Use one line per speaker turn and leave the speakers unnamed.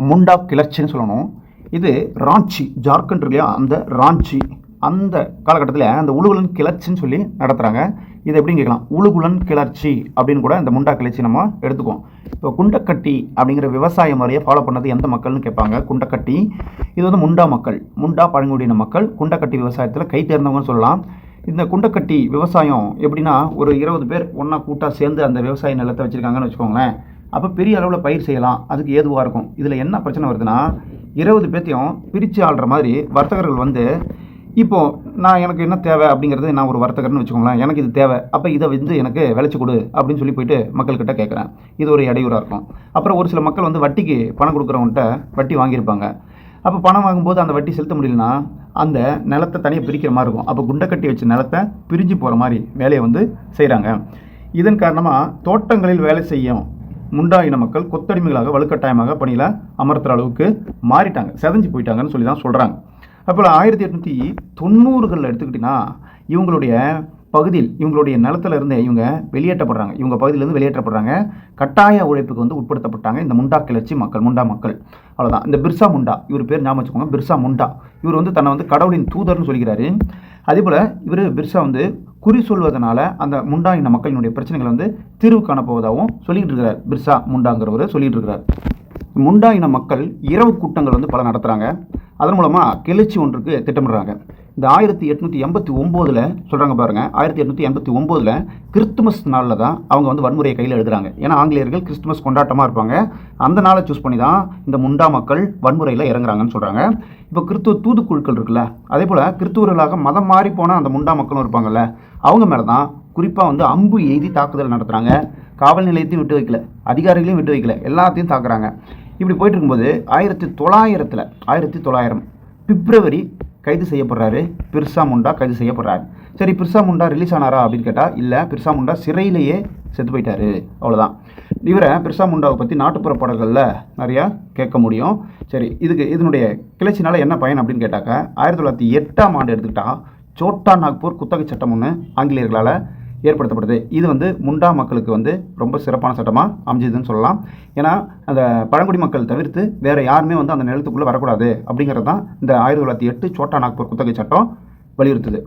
முண்டா கிளர்ச்சின்னு சொல்லணும். இது ராஞ்சி, ஜார்க்கண்ட் இல்லையா, அந்த ராஞ்சி அந்த காலகட்டத்தில் அந்த உழுகுலன் கிளர்ச்சின்னு சொல்லி நடத்துகிறாங்க. இது எப்படின்னு கேட்கலாம், உழுகுலன் கிளர்ச்சி அப்படின்னு கூட இந்த முண்டா கிளர்ச்சி நம்ம எடுத்துக்குவோம். இப்போ குண்டக்கட்டி அப்படிங்கிற விவசாய முறையை ஃபாலோ பண்ணது எந்த மக்கள்னு கேட்பாங்க. குண்டக்கட்டி இது வந்து முண்டா மக்கள், முண்டா பழங்குடியின மக்கள் குண்டக்கட்டி விவசாயத்தில் கை தேர்ந்தவங்கன்னு சொல்லலாம். இந்த குண்டக்கட்டி விவசாயம் எப்படின்னா, ஒரு 20 பேர் ஒன்றா கூட்டாக சேர்ந்து அந்த விவசாய நிலத்தை வச்சுருக்காங்கன்னு வச்சுக்கோங்களேன். அப்போ பெரிய அளவில் பயிர் செய்யலாம், அதுக்கு ஏதுவாக இருக்கும். இதில் என்ன பிரச்சனை வருதுன்னா, 20 பேர்த்தையும் பிரித்து ஆள்ற மாதிரி வர்த்தகர்கள் வந்து, இப்போது நான் எனக்கு என்ன தேவை அப்படிங்கிறது, நான் ஒரு வர்த்தகர்னு வச்சுக்கோங்களேன், எனக்கு இது தேவை, அப்போ இதை வந்து எனக்கு விளைச்சி கொடு அப்படின்னு சொல்லி போயிட்டு மக்கள்கிட்ட கேட்குறேன். இது ஒரு இடையூறாக இருக்கும். அப்புறம் ஒரு சில மக்கள் வந்து வட்டிக்கு பணம் கொடுக்குறவங்கள்ட்ட வட்டி வாங்கியிருப்பாங்க. அப்போ பணம் வாங்கும்போது அந்த வட்டி செலுத்த முடியலன்னா அந்த நிலத்தை தனியாக பிரிக்கிற மாதிரி இருக்கும். அப்போ குண்டக்கட்டி வச்ச நிலத்தை பிரிஞ்சு போகிற மாதிரி வேலையை வந்து செய்கிறாங்க. இதன் காரணமாக தோட்டங்களில் வேலை செய்யும் முண்டா இன மக்கள் கொத்தடிமைகளாக வலுக்கட்டாயமாக பணியில் அமர்த்துற அளவுக்கு மாறிட்டாங்க, செதஞ்சு போயிட்டாங்கன்னு சொல்லி தான் சொல்கிறாங்க. அப்போ 1890களில் எடுத்துக்கிட்டிங்கன்னா இவங்களுடைய பகுதியில், இவங்களுடைய நிலத்தில் இருந்து இவங்க வெளியேற்றப்படுறாங்க, இவங்க பகுதியிலேருந்து வெளியேற்றப்படுறாங்க. கட்டாய உழைப்புக்கு வந்து உட்படுத்தப்பட்டாங்க இந்த முண்டா கிளர்ச்சி மக்கள், முண்டா மக்கள். அவ்வளோதான். இந்த பிர்சா முண்டா, இவர் பேர் ஞாபகம் வச்சுக்கோங்க, பிர்சா முண்டா. இவர் வந்து தன்னை வந்து கடவுளின் தூதர்னு சொல்லிக்கிறாரு. அதே போல் இவர் பிர்சா வந்து குறி சொல்வதனால அந்த முண்டா இன மக்களினுடைய பிரச்சனைகளை வந்து தீர்வு காணப்போவதாகவும் சொல்லிகிட்டு இருக்கிறார். பிர்சா முண்டாங்கிறவர் சொல்லிகிட்டு இருக்கிறார். முண்டா இன மக்கள் இரவு கூட்டங்கள் வந்து பல நடத்துகிறாங்க. அதன் மூலமாக கிளர்ச்சி ஒன்றுக்கு திட்டமிடுறாங்க. இந்த 1889 சொல்கிறாங்க பாருங்கள், 1889 கிறிஸ்துமஸ் நாளில் தான் அவங்க வந்து வன்முறையை கையில் எடுக்கிறாங்க. ஏன்னா ஆங்கிலேயர்கள் கிறிஸ்துமஸ் கொண்டாட்டமாக இருப்பாங்க, அந்த நாளை சூஸ் பண்ணி தான் இந்த முண்டா மக்கள் வன்முறையில் இறங்குறாங்கன்னு சொல்கிறாங்க. இப்போ கிறிஸ்துவ தூதுக்குழுக்கள் இருக்குல்ல, அதே போல் கிறிஸ்துவர்களாக மதம் மாறி போனால் அந்த முண்டா மக்களும் இருப்பாங்கல்ல, அவங்க மேலே தான் குறிப்பாக வந்து அம்பு எய்தி தாக்குதல் நடத்துகிறாங்க. காவல் நிலையத்தையும் விட்டு வைக்கல, அதிகாரிகளையும் விட்டு வைக்கல, எல்லாத்தையும் தாக்குறாங்க. இப்படி போயிட்டு இருக்கும்போது 1900 பிப்ரவரி கைது செய்யப்படுறாரு பிர்சா முண்டா, கைது செய்யப்படுறாரு. சரி, பிர்சா முண்டா ரிலீஸ் ஆனாரா அப்படின்னு கேட்டால் இல்லை, பிர்சா முண்டா சிறையிலேயே செத்து போயிட்டாரு. அவ்வளோதான். இவரை பிர்சா முண்டாவை பற்றி நாட்டுப்புற பாடல்களில் நிறையா கேட்க முடியும். சரி, இதனுடைய கிளர்ச்சினால என்ன பயன் அப்படின்னு கேட்டாக்க, 1908 எடுத்துக்கிட்டால் சோட்டா நாக்பூர் குத்தகை சட்டம் ஒன்று ஆங்கிலேயர்களால் ஏற்படுத்தப்படுது. இது வந்து முண்டா மக்களுக்கு வந்து ரொம்ப சிறப்பான சட்டமாக அமைஞ்சதுன்னு சொல்லலாம். ஏன்னா அந்த பழங்குடி மக்கள் தவிர்த்து வேறு யாருமே வந்து அந்த நிலத்துக்குள்ளே வரக்கூடாது அப்படிங்கிறது தான் இந்த 1908 சோட்டா நாக்பூர் குத்தகை சட்டம் வலியுறுத்துது.